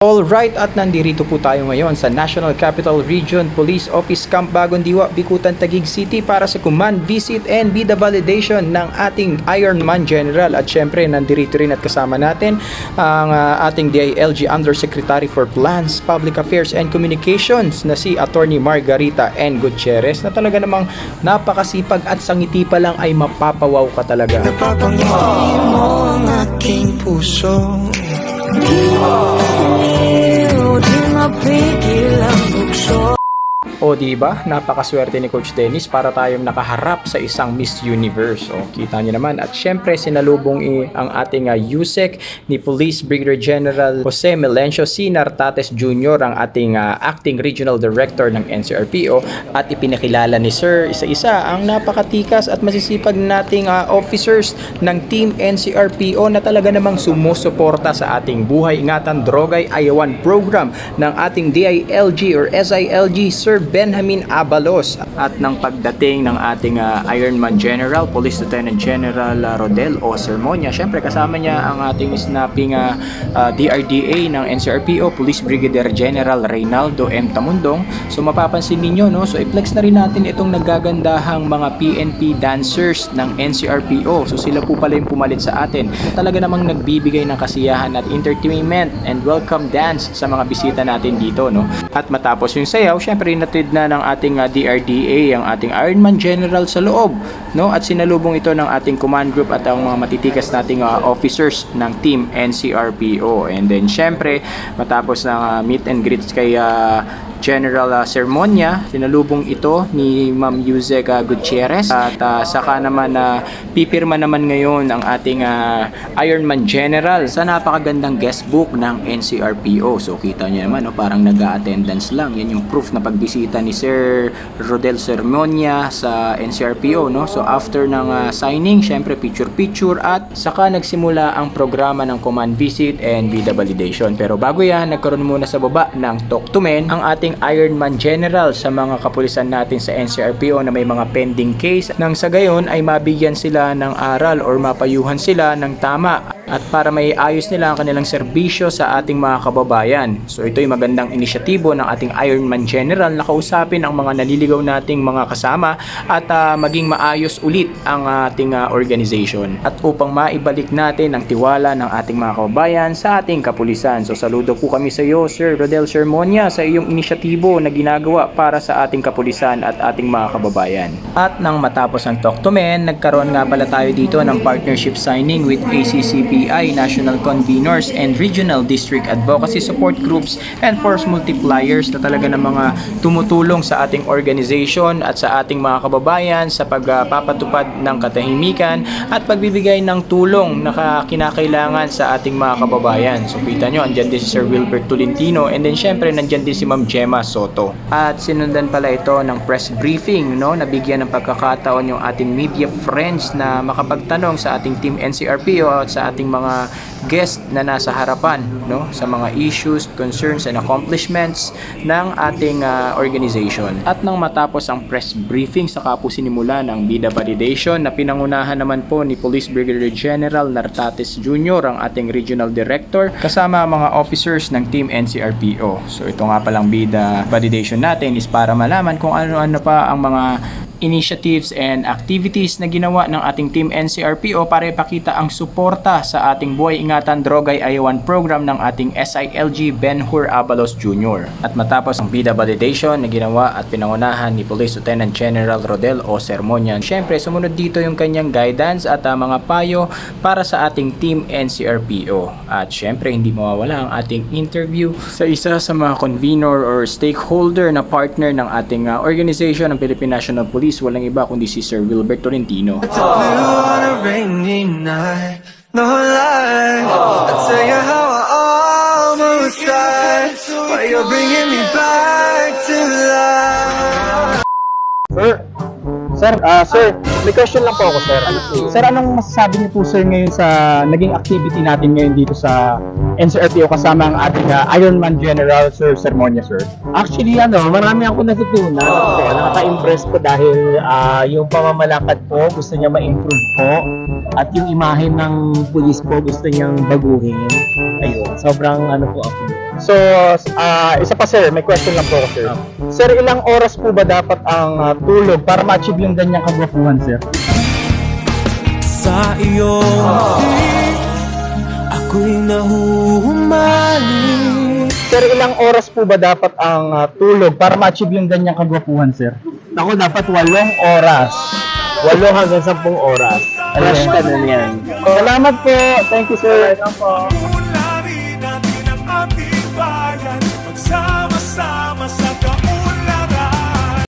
Alright, at nandito po tayo ngayon sa National Capital Region Police Office Camp Bagong Diwa, Bicutan, Taguig City para sa command visit and bida validation ng ating Ironman General. At syempre, nandito rin at kasama natin ang ating DILG Undersecretary for Plans, Public Affairs and Communications na si Attorney Margarita N. Gutierrez, na talaga namang napakasipag at sa ngiti pa lang ay mapapawaw ka talaga. Napapangiti mo ang aking puso. Di mapigil ang bukso. O diba, napakaswerte ni Coach Dennis para tayong nakaharap sa isang Miss Universe. O kita niyo naman. At syempre sinalubong ang ating USEC ni Police Brigadier General Jose Melencio C. Nartates Jr., ang ating Acting Regional Director ng NCRPO, at ipinakilala ni Sir isa-isa ang napakatikas at masisipag nating officers ng Team NCRPO na talaga namang sumusuporta sa ating Buhay Ingatan Drogay Ayawan program ng ating DILG or SILG, Sir Benjamin Abalos. At ng pagdating ng ating Ironman General, Police Lieutenant General Rodel O. Sermonia, syempre kasama niya ang ating snapping DRDA ng NCRPO, Police Brigadier General Reynaldo M. Tamundong. So mapapansin ninyo, no? So i-flex na rin natin itong nagagandahang mga PNP dancers ng NCRPO. So sila po pala yung pumalit sa atin. Talaga namang nagbibigay ng kasiyahan at entertainment and welcome dance sa mga bisita natin dito, no? At matapos yung sayaw, syempre natid na ng ating DRDA ang ating Ironman General sa loob, no? At sinalubong ito ng ating command group at ang mga matitikas nating officers ng Team NCRPO. And then syempre matapos ng meet and greet kay General Sermonia, sinalubong ito ni Ma'am Yusek Gutierrez, at saka naman pipirma naman ngayon ang ating Ironman General sa napakagandang guest book ng NCRPO. So kita niyo naman, no, parang nag-attendance lang. Yan yung proof na pagbisita ni Sir Rodel Sermonia sa NCRPO, no? So after ng signing, syempre picture at saka nagsimula ang programa ng command visit and bida validation. Pero bago yan, nagkaroon muna sa baba ng talk to men ang ating Ironman General sa mga kapulisan natin sa NCRPO na may mga pending case, nang sa gayon ay mabigyan sila ng aral or mapayuhan sila ng tama at para may ayos nila ang kanilang serbisyo sa ating mga kababayan. So ito'y magandang inisyatibo ng ating Ironman General na kausapin ang mga naliligaw nating mga kasama at maging maayos ulit ang ating organization, at upang maibalik natin ang tiwala ng ating mga kababayan sa ating kapulisan. So saludo po kami sa iyo, Sir Rodel Sermonia, sa iyong inisyatibo na ginagawa para sa ating kapulisan at ating mga kababayan. At nang matapos ang talk to men, nagkaroon nga pala tayo dito ng partnership signing with ACCPI, National Conveners and Regional District Advocacy Support Groups and Force Multipliers, na talaga ng mga tumutulong sa ating organization at sa ating mga kababayan sa pagpapatupad ng katahimikan at pagbibigay ng tulong na kinakailangan sa ating mga kababayan. So kita nyo, andyan din si Sir Wilbert Tolentino, and then syempre nandyan din si Ma'am Gemma Soto. At sinundan pala ito ng press briefing, no? Nabigyan ng pagkakataon yung ating media friends na makapagtanong sa ating Team NCRPO at sa ating mga guest na nasa harapan, no? Sa mga issues, concerns and accomplishments ng ating organization. At nang matapos ang press briefing, saka po sinimula ng bida validation na pinangunahan naman po ni Police Brigadier General Nartates Jr., ang ating Regional Director, kasama mga officers ng Team NCRPO. So ito nga palang bida validation natin is para malaman kung ano-ano pa ang mga initiatives and activities na ginawa ng ating Team NCRPO para ipakita ang suporta sa ating Buhay Ingatan Drogay Ayawan program ng ating SILG Benhur Abalos Jr. At matapos ang bida validation na ginawa at pinangunahan ni Police Lieutenant General Rodel O. Sermonia, syempre sumunod dito yung kanyang guidance at mga payo para sa ating Team NCRPO. At syempre hindi mawawala ang ating interview sa isa sa mga convener or stakeholder na partner ng ating organization, ng Philippine National Police. Walang iba kundi si Sir Wilbert Tolentino. On a rainy night, no lie, I'll tell you how I almost died, but you're bringing me back to life. Sir, may question lang po ako, sir. Sir, anong masasabi niyo po, sir, ngayon sa naging activity natin ngayon dito sa NCRPO kasama ang ating Ironman General, Sir Sermonia, sir? Actually, marami akong natutunan. Nakaka-impress ko dahil yung pamamalakad po, gusto niya ma-improve po. At yung imahe ng pulis po, gusto niyang baguhin. Ayun, sobrang po ako. So, isa pa sir, may question lang po ako sir. Sir, ilang oras po ba dapat ang tulog para ma-achieve yung ganyang kagwapuhan sir? Sa iyong ako'y nahuhumali. Sir, ilang oras po ba dapat ang tulog para ma-achieve yung ganyang kagwapuhan sir? Ako dapat 8 oras. 8 hanggang 10 oras. Rush ka na niyan. Salamat po. Thank you sir.